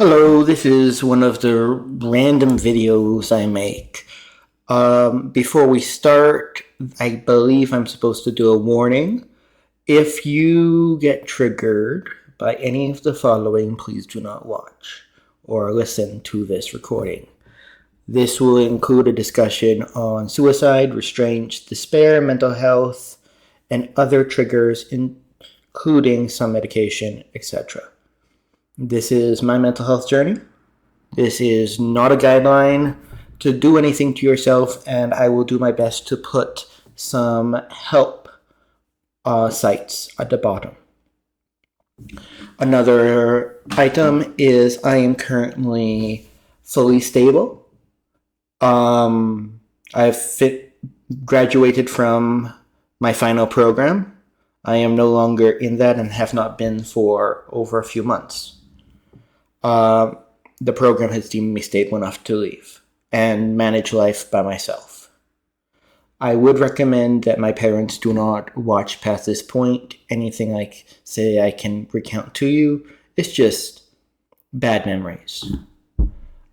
Hello, this is one of the random videos I make. Before we start, I believe I'm supposed to do a warning. If you get triggered by any of the following, please do not watch or listen to this recording. This will include a discussion on suicide, restraint, despair, mental health, and other triggers, including some medication, etc. This is my mental health journey. This is not a guideline to do anything to yourself, and I will do my best to put some help sites at the bottom. Another item is I am currently fully stable. I've graduated from my final program. I am no longer in that and have not been for over a few months. The program has deemed me stable enough to leave and manage life by myself. I would recommend that my parents do not watch past this point. Anything I say I can recount to you is just bad memories.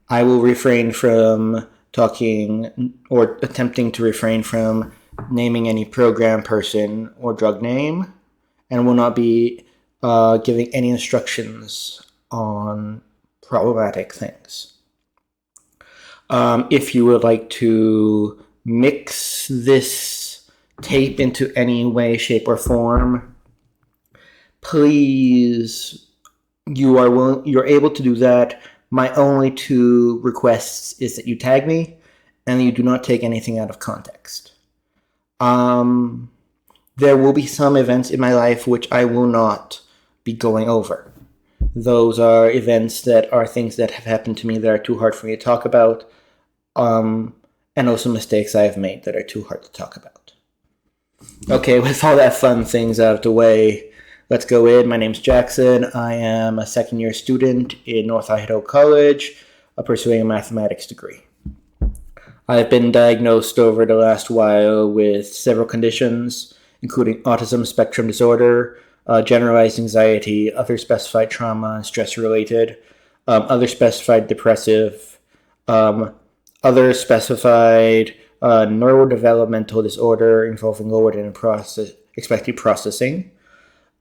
I will refrain from talking or attempting to refrain from naming any program, person, or drug name, and will not be giving any instructions on problematic things. If you would like to mix this tape into any way, shape, or form, please, you're able to do that. My only two requests is that you tag me and you do not take anything out of context. There will be some events in my life which I will not be going over. Those are events that are things that have happened to me that are too hard for me to talk about, and also mistakes I have made that are too hard to talk about. Okay, with all that fun things out of the way, let's go in. My name's Jackson. I am a second-year student in North Idaho College, pursuing a mathematics degree. I've been diagnosed over the last while with several conditions, including autism spectrum disorder, generalized anxiety, other specified trauma and stress-related, other specified depressive, other specified neurodevelopmental disorder involving lower than expected processing.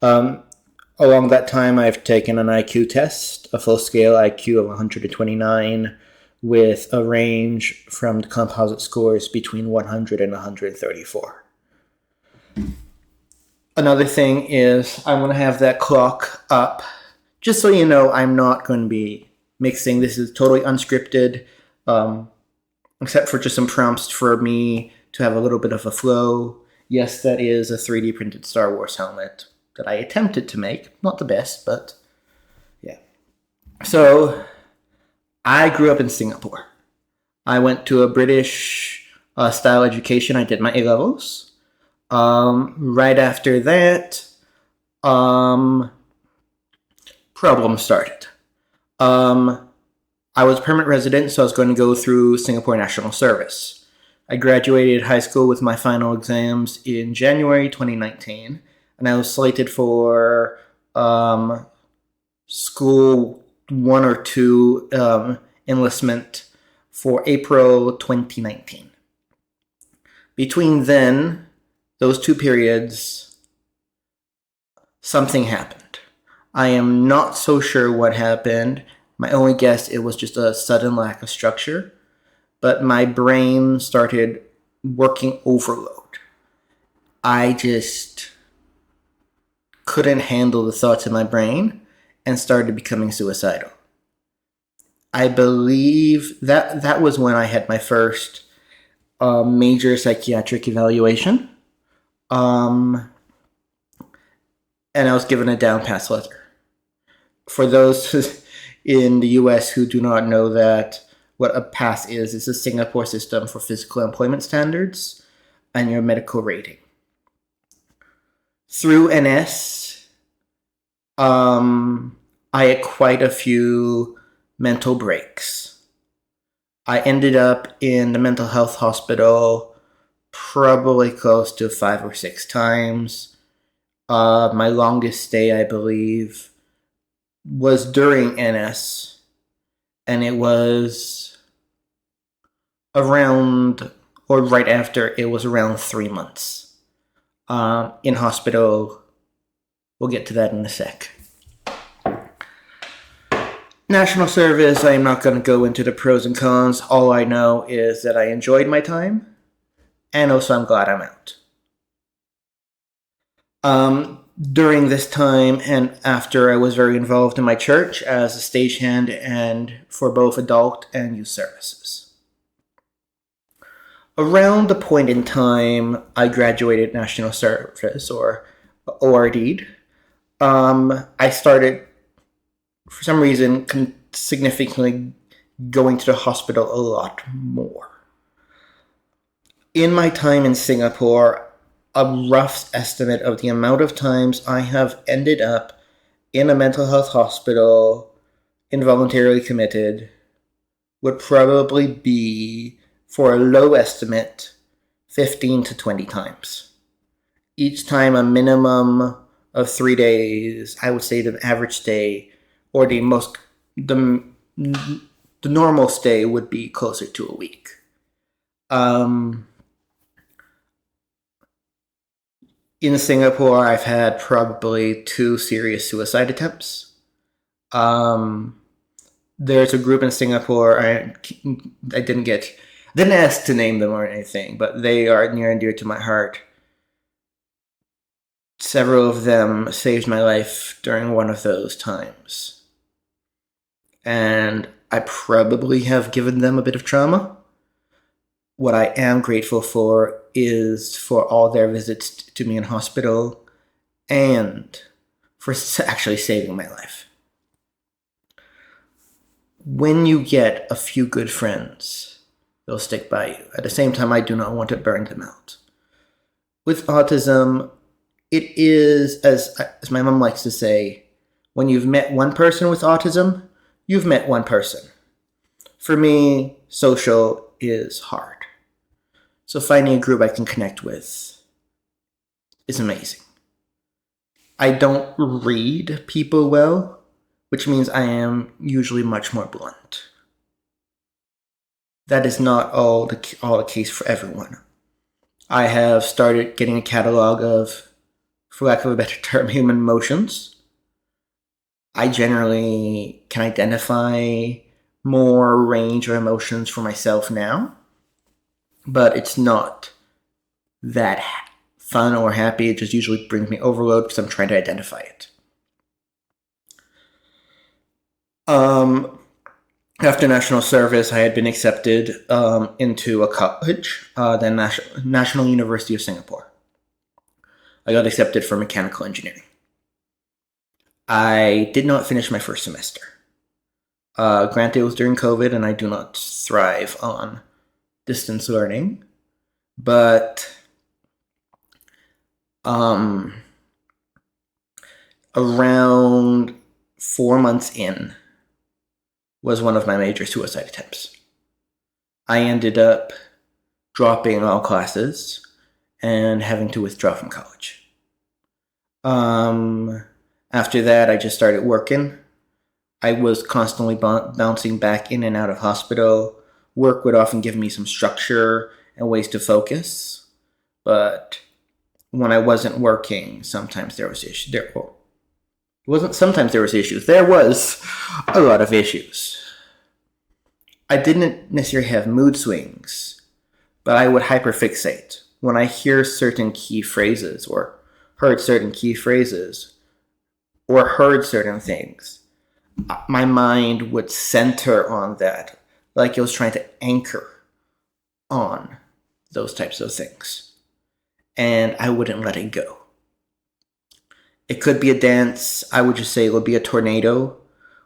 Along that time, I've taken an IQ test, a full-scale IQ of 129, with a range from the composite scores between 100 and 134. Another thing is I'm going to have that clock up. Just so you know, I'm not going to be mixing. This is totally unscripted, except for just some prompts for me to have a little bit of a flow. Yes, that is a 3D printed Star Wars helmet that I attempted to make. Not the best, but yeah. So I grew up in Singapore. I went to a British style education. I did my A-levels. Right after that, problems started. I was a permanent resident, so I was going to go through Singapore National Service. I graduated high school with my final exams in January 2019, and I was slated for school 1 or 2 enlistment for April 2019. Between then, those 2 periods, something happened. I am not so sure what happened. My only guess, it was just a sudden lack of structure. But my brain started working overload. I just couldn't handle the thoughts in my brain and started becoming suicidal. I believe that was when I had my first major psychiatric evaluation. And I was given a down pass letter. For those in the US who do not know that, what a pass is, it's a Singapore system for physical employment standards and your medical rating. Through NS, I had quite a few mental breaks. I ended up in the mental health hospital probably close to 5 or 6 times. My longest stay, I believe, was during NS, and it was around, or right after, it was around 3 months in hospital. We'll get to that in a sec. National service, I am not going to go into the pros and cons. All I know is that I enjoyed my time, and also I'm glad I'm out. During this time and after, I was very involved in my church as a stagehand and for both adult and youth services. Around the point in time I graduated national service or ORD'd, I started, for some reason, significantly going to the hospital a lot more. In my time in Singapore, a rough estimate of the amount of times I have ended up in a mental health hospital, involuntarily committed, would probably be, for a low estimate, 15 to 20 times. Each time a minimum of 3 days. I would say the average stay, or the normal stay would be closer to a week. In Singapore, I've had probably 2 serious suicide attempts. There's a group in Singapore, I didn't ask to name them or anything, but they are near and dear to my heart. Several of them saved my life during one of those times. And I probably have given them a bit of trauma. What I am grateful for is for all their visits to me in hospital and for actually saving my life. When you get a few good friends, they'll stick by you. At the same time, I do not want to burn them out. With autism, it is, as my mom likes to say, when you've met one person with autism, you've met one person. For me, social is hard. So finding a group I can connect with is amazing. I don't read people well, which means I am usually much more blunt. That is not all the case for everyone. I have started getting a catalog of, for lack of a better term, human emotions. I generally can identify more range of emotions for myself now, but it's not that fun or happy. It just usually brings me overload because I'm trying to identify it. After national service, I had been accepted into a college, the National University of Singapore. I got accepted for mechanical engineering. I did not finish my first semester. Granted, it was during COVID, and I do not thrive on distance learning, but around 4 months in was one of my major suicide attempts. I ended up dropping all classes and having to withdraw from college. After that, I just started working. I was constantly bouncing back in and out of hospital. Work would often give me some structure and ways to focus, but when I wasn't working, sometimes there was issues. There was a lot of issues. I didn't necessarily have mood swings, but I would hyperfixate. When I hear certain key phrases or heard certain key phrases or heard certain things, my mind would center on that, like it was trying to anchor on those types of things. And I wouldn't let it go. It could be a dance. I would just say it would be a tornado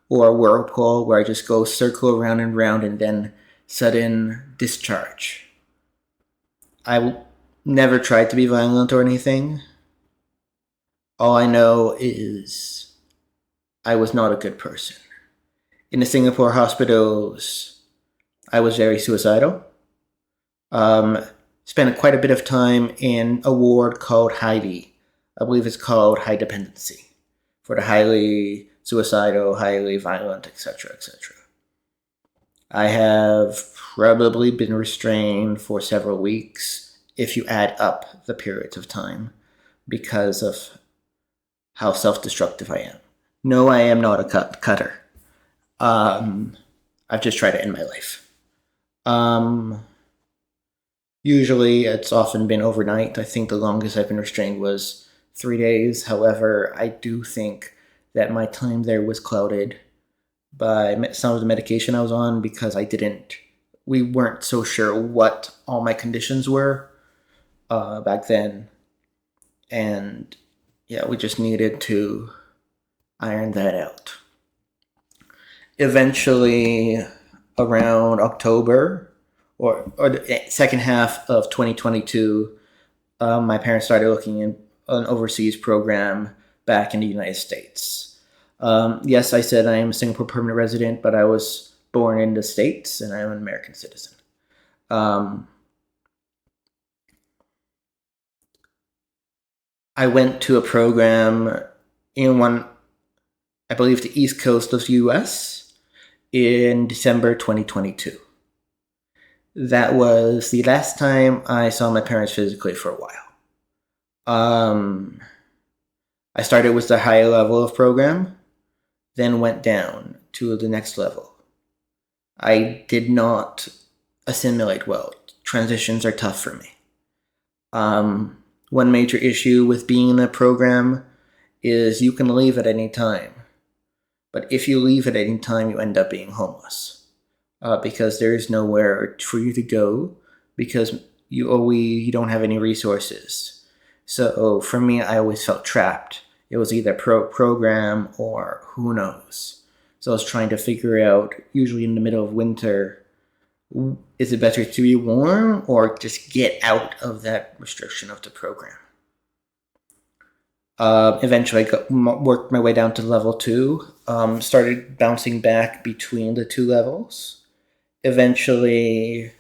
or a whirlpool where I just go circle around and round and then sudden discharge. I never tried to be violent or anything. All I know is I was not a good person. In the Singapore hospitals, I was very suicidal. Spent quite a bit of time in a ward called HIDE. I believe it's called high dependency, for the highly suicidal, highly violent, etc., etc. I have probably been restrained for several weeks if you add up the periods of time because of how self-destructive I am. No, I am not a cutter. I've just tried to end my life. Usually it's often been overnight. I think the longest I've been restrained was 3 days. However, I do think that my time there was clouded by some of the medication I was on because we weren't so sure what all my conditions were back then. And yeah, we just needed to iron that out. Eventually, around October or the second half of 2022, my parents started looking in an overseas program back in the United States. Yes, I said I am a Singapore permanent resident, but I was born in the States and I'm an American citizen. I went to a program I believe, the East Coast of the US in December 2022. That was the last time I saw my parents physically for a while. I started with the higher level of program, then went down to the next level. I did not assimilate well. Transitions are tough for me. One major issue with being in a program is you can leave at any time. But if you leave at any time, you end up being homeless because there is nowhere for you to go because you don't have any resources. So for me, I always felt trapped. It was either program or who knows. So I was trying to figure out, usually in the middle of winter, is it better to be warm or just get out of that restriction of the program? Eventually, I worked my way down to level 2. Started bouncing back between the two levels. Eventually,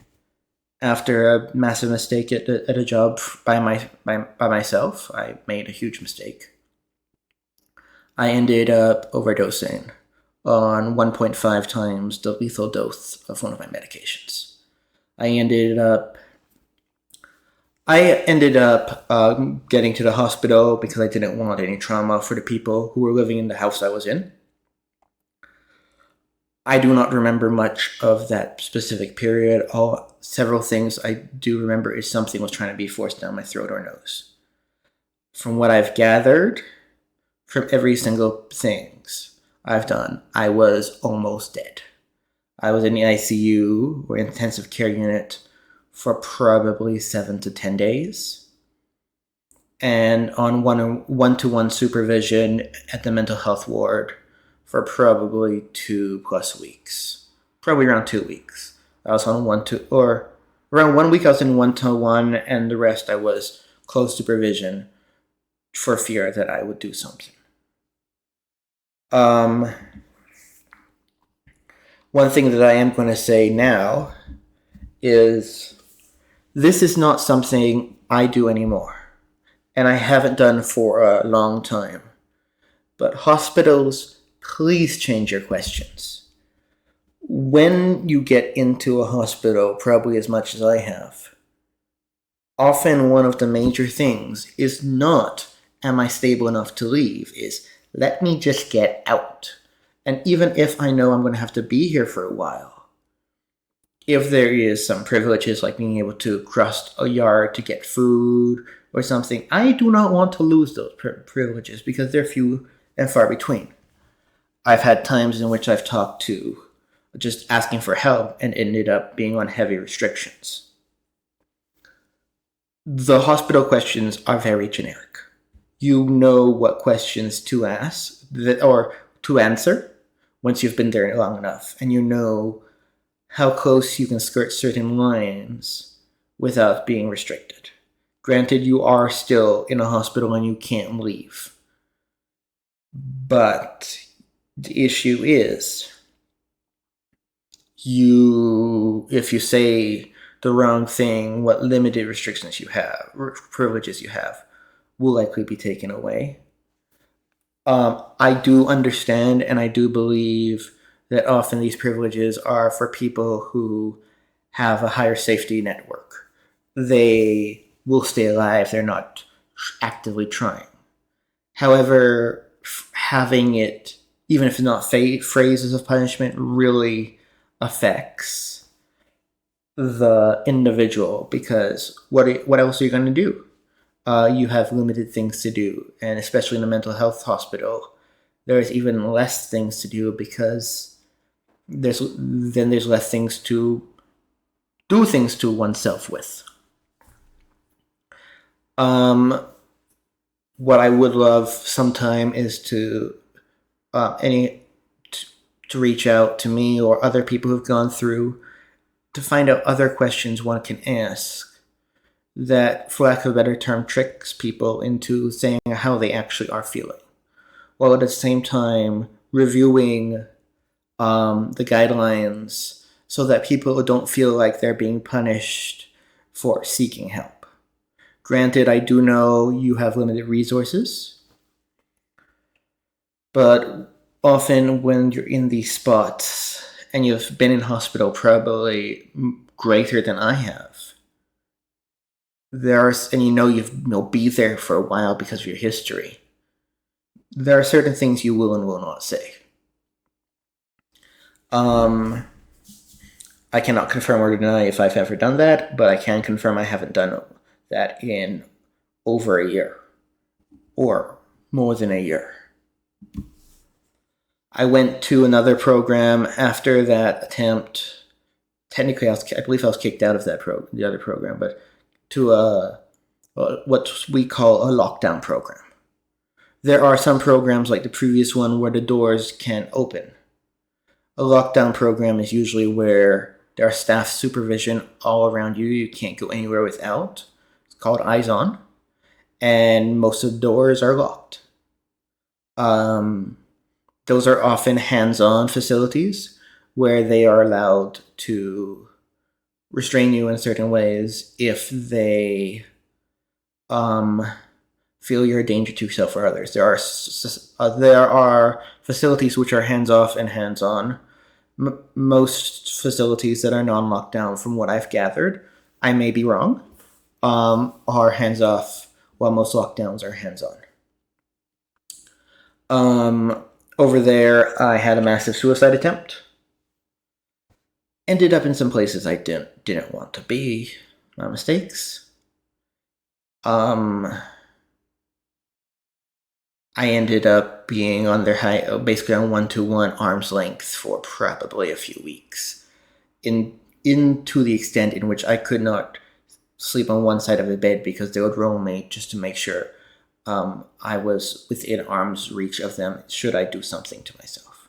after a massive mistake at a job by myself, I made a huge mistake. I ended up overdosing on 1.5 times the lethal dose of one of my medications. I ended up getting to the hospital because I didn't want any trauma for the people who were living in the house I was in. I do not remember much of that specific period. Several things I do remember is something was trying to be forced down my throat or nose. From what I've gathered, from every single things I've done, I was almost dead. I was in the ICU or intensive care unit for probably 7 to 10 days. And on one-to-one supervision at the mental health ward for probably 2+ weeks. Probably around 2 weeks. I was on around 1 week I was in one-to-one, and the rest I was close supervision for fear that I would do something. One thing that I am going to say now is this is not something I do anymore, and I haven't done for a long time. But hospitals, please change your questions. When you get into a hospital, probably as much as I have, often one of the major things is not, am I stable enough to leave, is let me just get out. And even if I know I'm going to have to be here for a while, if there is some privileges like being able to cross a yard to get food or something, I do not want to lose those privileges because they're few and far between. I've had times in which I've talked to just asking for help and ended up being on heavy restrictions. The hospital questions are very generic. You know what questions to ask or to answer once you've been there long enough, and you know how close you can skirt certain lines without being restricted. Granted, you are still in a hospital and you can't leave. But the issue is, if you say the wrong thing, what limited restrictions you have, privileges you have, will likely be taken away. I do understand and I do believe that often these privileges are for people who have a higher safety network. They will stay alive, they're not actively trying. However, having it, even if it's not phrases of punishment, really affects the individual, because what else are you going to do? You have limited things to do, and especially in a mental health hospital, there's even less things to do because there's less things to do things to oneself with. What I would love sometime is to reach out to me or other people who've gone through to find out other questions one can ask that, for lack of a better term, tricks people into saying how they actually are feeling, while at the same time reviewing the guidelines so that people don't feel like they're being punished for seeking help. Granted, I do know you have limited resources, but often when you're in these spots and you've been in hospital probably greater than I have, and you'll be there for a while because of your history, there are certain things you will and will not say. I cannot confirm or deny if I've ever done that, but I can confirm I haven't done that in over a year or more than a year. I went to another program after that attempt. Technically, I believe I was kicked out of the other program, but to what we call a lockdown program. There are some programs like the previous one where the doors can't open. A lockdown program is usually where there are staff supervision all around you. You can't go anywhere without. It's called Eyes On. And most of the doors are locked. Those are often hands-on facilities where they are allowed to restrain you in certain ways if they feel you're a danger to yourself or others. There are facilities which are hands-off and hands-on. Most facilities that are non-lockdown, from what I've gathered, I may be wrong, are hands-off, while most lockdowns are hands-on. Over there, I had a massive suicide attempt. Ended up in some places I didn't want to be. My mistakes. I ended up being on basically on 1-to-1 arm's length for probably a few weeks, into the extent in which I could not sleep on one side of the bed because they would roll me just to make sure I was within arm's reach of them should I do something to myself.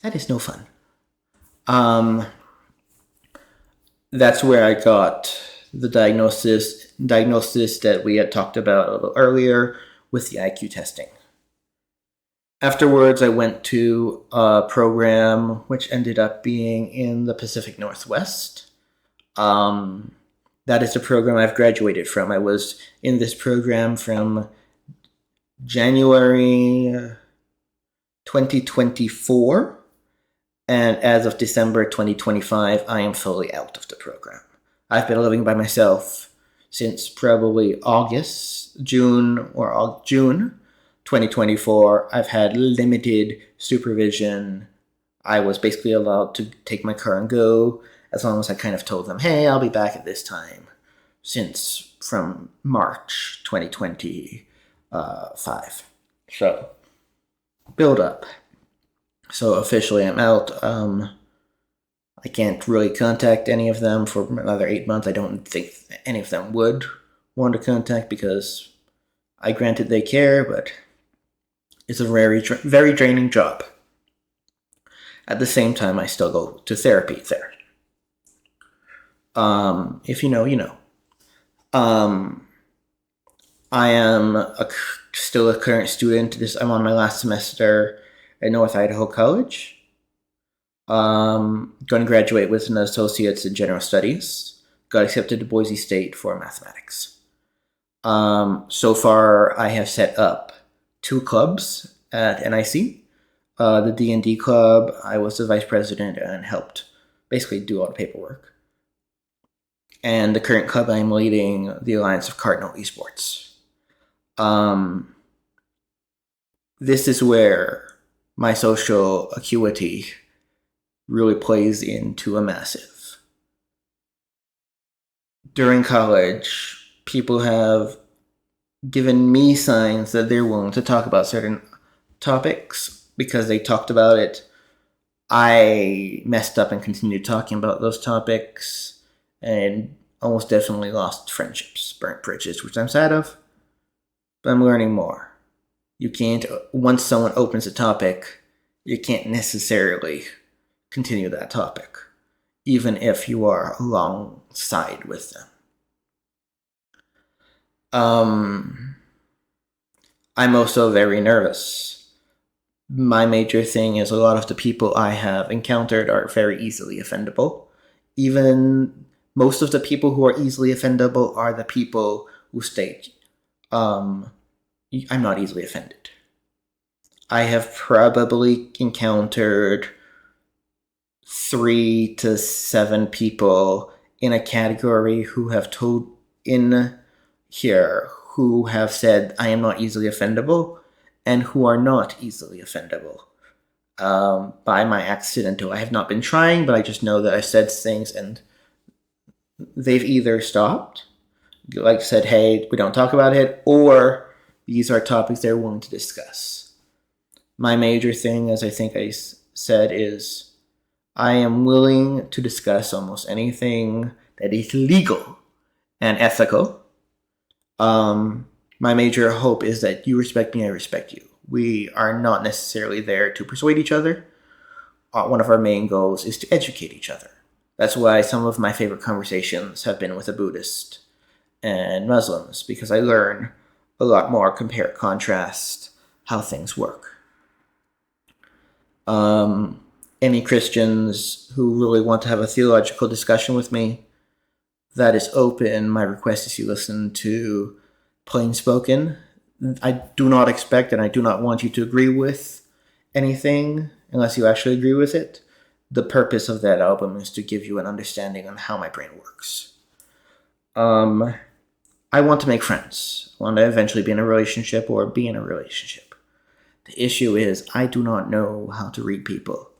That is no fun. That's where I got the diagnosis that we had talked about a little earlier with the IQ testing. Afterwards, I went to a program which ended up being in the Pacific Northwest. That is the program I've graduated from. I was in this program from January 2024, and as of December 2025, I am fully out of the program. I've been living by myself since probably June 2024. I've had limited supervision. I was basically allowed to take my car and go as long as I kind of told them, hey, I'll be back at this time, from March 2025. So, build up. So officially I'm out. I can't really contact any of them for another 8 months. I don't think any of them would want to contact because granted they care, but it's a very draining job. At the same time, I still go to therapy there. If you know, you know. I am still a current student. I'm on my last semester at North Idaho College. Going to graduate with an associate's in general studies. Got accepted to Boise State for mathematics. So far, I have set up 2 clubs at NIC. The D&D club, I was the vice president and helped basically do all the paperwork. And the current club I'm leading, the Alliance of Cardinal Esports. This is where my social acuity really plays into a massive. During college, people have given me signs that they're willing to talk about certain topics because they talked about it. I messed up and continued talking about those topics and almost definitely lost friendships, burnt bridges, which I'm sad of, but I'm learning more. You can't, once someone opens a topic, you can't necessarily continue that topic, even if you are alongside with them. I'm also very nervous. My major thing is a lot of the people I have encountered are very easily offendable. Even most of the people who are easily offendable are the people who state, I'm not easily offended. I have probably encountered 3 to 7 people in a category who have told in here who have said I am not easily offendable and who are not easily offendable by my accidental. I have not been trying, but I just know that I said things and they've either stopped, like said, hey, we don't talk about it, or these are topics they're willing to discuss. My major thing, as I think I said, is I am willing to discuss almost anything that is legal and ethical. My major hope is that you respect me, I respect you. We are not necessarily there to persuade each other. One of our main goals is to educate each other. That's why some of my favorite conversations have been with a Buddhist and Muslims, because I learn a lot more, compare, contrast how things work. Any Christians who really want to have a theological discussion with me, that is open. My request is you listen to Plain Spoken. I do not expect and I do not want you to agree with anything unless you actually agree with it. The purpose of that album is to give you an understanding on how my brain works. I want to make friends. I want to eventually be in a relationship or be in a relationship. The issue is I do not know how to read people.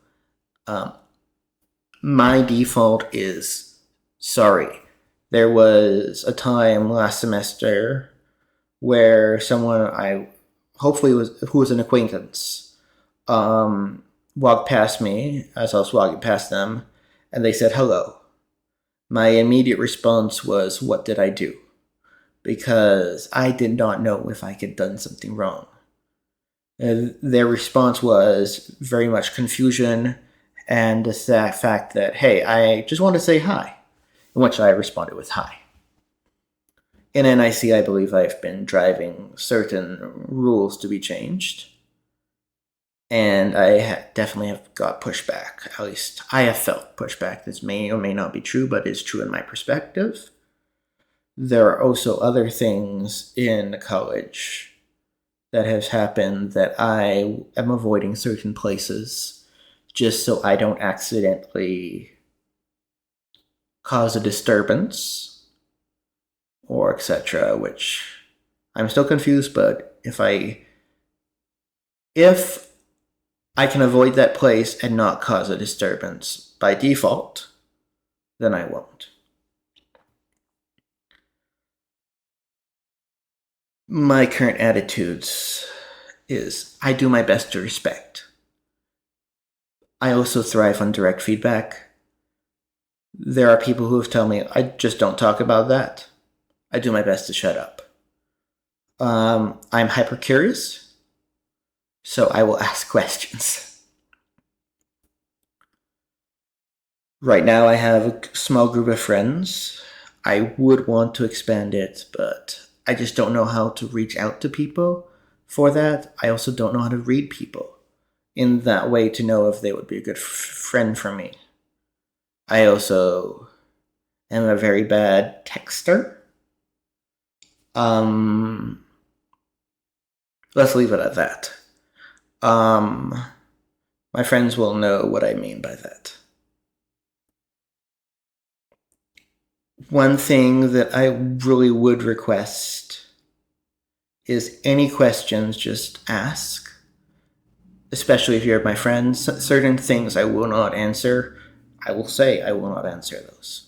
My default is sorry. There was a time last semester where someone I hopefully who was an acquaintance walked past me as I was walking past them, and they said hello. My immediate response was, what did I do? Because I did not know if I had done something wrong. And their response was very much confusion and the fact that, hey, I just want to say hi, in which I responded with hi. In NIC, I believe I've been driving certain rules to be changed, and I definitely have got pushback. At least I have felt pushback. This may or may not be true, but it's true in my perspective. There are also other things in college that has happened that I am avoiding certain places just so I don't accidentally cause a disturbance or etc., which I'm still confused, but if I can avoid that place and not cause a disturbance by default, then I won't. My current attitudes is I do my best to respect. I also thrive on direct feedback. There are people who have told me, I just don't talk about that. I do my best to shut up. I'm hyper curious, so I will ask questions. Right now I have a small group of friends. I would want to expand it, but I just don't know how to reach out to people for that. I also don't know how to read people in that way to know if they would be a good friend for me. I also am a very bad texter. Let's leave it at that. My friends will know what I mean by that. One thing that I really would request is any questions, just ask. Especially if you're my friends. Certain things I will not answer. I will say I will not answer those.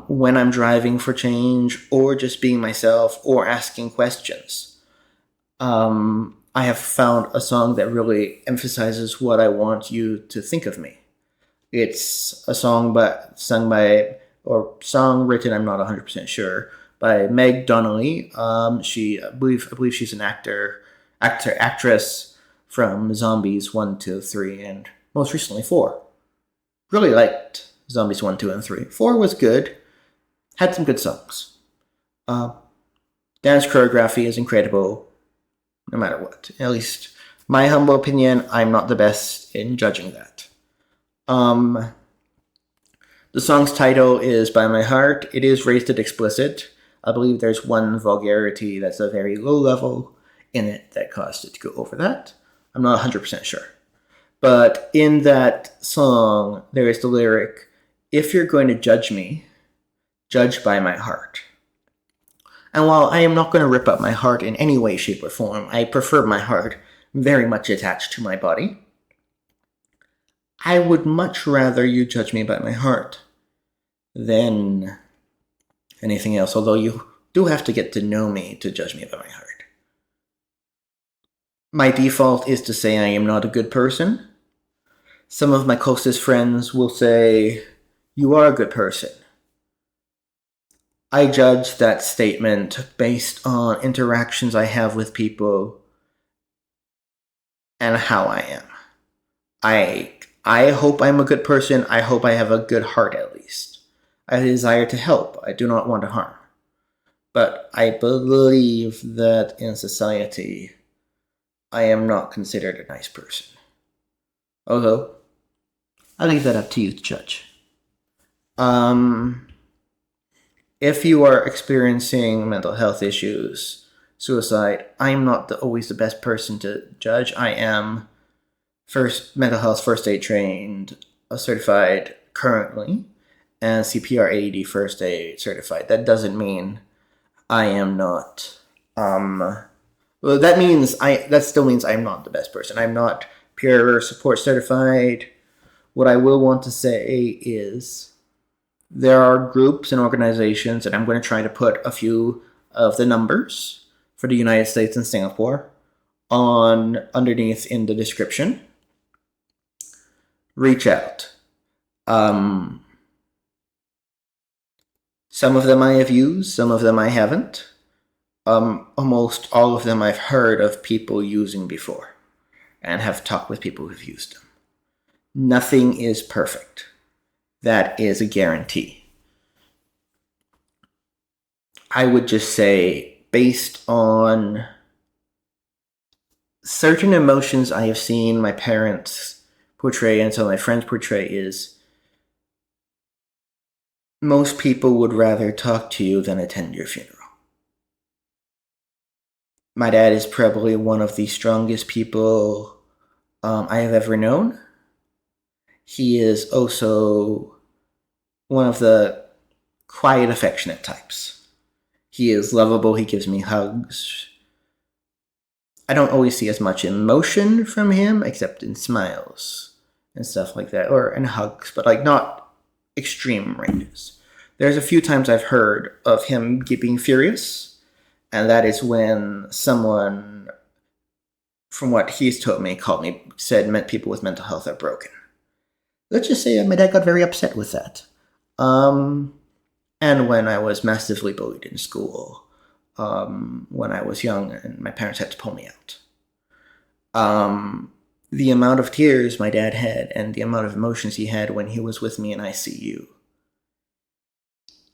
When I'm driving for change, or just being myself, or asking questions. I have found a song that really emphasizes what I want you to think of me. It's a song sung by, or song written, I'm not 100% sure, by Meg Donnelly. I believe she's an actress from Zombies 1, 2, 3, and most recently 4. Really liked Zombies 1, 2, and 3. 4 was good. Had some good songs. Dance choreography is incredible, no matter what. At least, my humble opinion, I'm not the best in judging that. The song's title is By My Heart. It is rated explicit. I believe there's one vulgarity that's a very low level in it that caused it to go over that. I'm not 100% sure. But in that song, there is the lyric, if you're going to judge me, judge by my heart. And while I am not going to rip up my heart in any way, shape, or form, I prefer my heart very much attached to my body. I would much rather you judge me by my heart than anything else, although you do have to get to know me to judge me by my heart. My default is to say I am not a good person. Some of my closest friends will say, you are a good person. I judge that statement based on interactions I have with people and how I am. I hope I'm a good person. I hope I have a good heart, at least. I desire to help. I do not want to harm. But I believe that in society, I am not considered a nice person. Although, I leave that up to you to judge. If you are experiencing mental health issues, suicide, I'm not always the best person to judge. I am mental health first aid trained, certified currently, and CPR AED first aid certified. That doesn't mean I am not. Well, that still means I'm not the best person. I'm not peer support certified. What I will want to say is there are groups and organizations, and I'm going to try to put a few of the numbers for the United States and Singapore underneath in the description. Reach out. Some of them I have used, some of them I haven't. Almost all of them I've heard of people using before and have talked with people who've used them. Nothing is perfect. That is a guarantee. I would just say, based on certain emotions I have seen my parents portray and some of my friends portray, is most people would rather talk to you than attend your funeral. My dad is probably one of the strongest people I have ever known. He is also one of the quiet, affectionate types. He is lovable. He gives me hugs. I don't always see as much emotion from him, except in smiles and stuff like that, or in hugs, but like not extreme ranges. There's a few times I've heard of him being furious, and that is when someone, from what he's told me, said people with mental health are broken. Let's just say my dad got very upset with that. And when I was massively bullied in school, when I was young and my parents had to pull me out. The amount of tears my dad had and the amount of emotions he had when he was with me in ICU.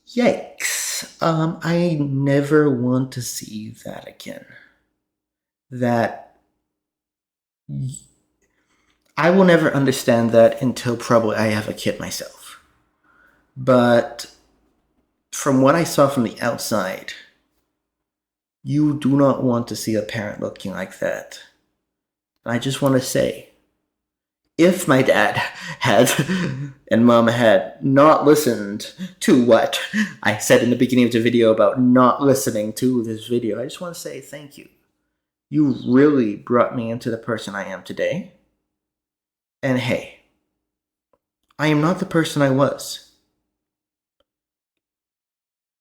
Yikes. I never want to see that again. I will never understand that until probably I have a kid myself. But from what I saw from the outside, you do not want to see a parent looking like that. I just want to say, if my dad had and mom had not listened to what I said in the beginning of the video about not listening to this video, I just want to say thank you. You really brought me into the person I am today. And hey, I am not the person I was.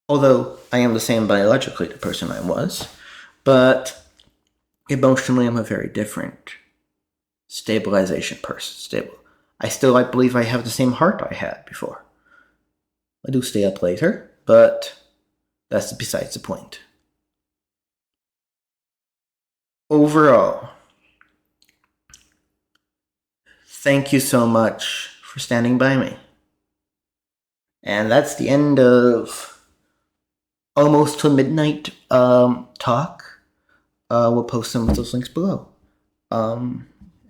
Although I am the same biologically the person I was, but emotionally I'm a very different stabilization person. Stable. I believe I have the same heart I had before. I do stay up later, but that's besides the point. Overall, thank you so much for standing by me. And that's the end of almost till midnight talk. We'll post some of those links below.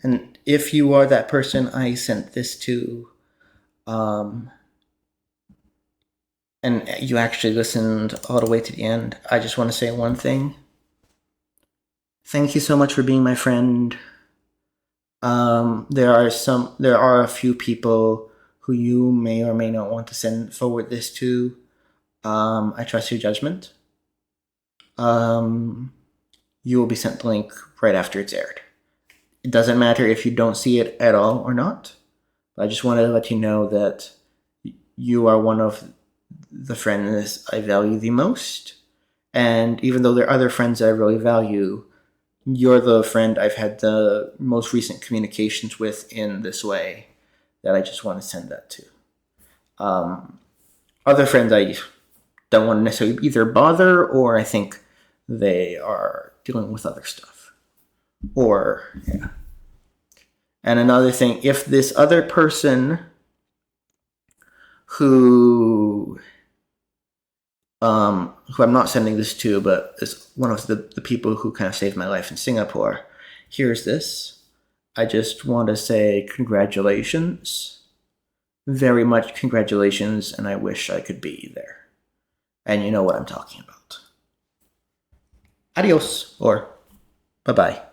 And if you are that person I sent this to, and you actually listened all the way to the end, I just want to say one thing. Thank you so much for being my friend. There are a few people who you may or may not want to forward this to. I trust your judgment. You will be sent the link right after it's aired. It doesn't matter if you don't see it at all or not. I just wanted to let you know that you are one of the friends I value the most. And even though there are other friends I really value, you're the friend I've had the most recent communications with in this way that I just want to send that to. Other friends I don't want to necessarily either bother, or I think they are dealing with other stuff. Or, yeah. And another thing, if this other person who I'm not sending this to, but is one of the people who kind of saved my life in Singapore, hears this, I just want to say congratulations. Very much congratulations, and I wish I could be there. And you know what I'm talking about. Adios, or bye-bye.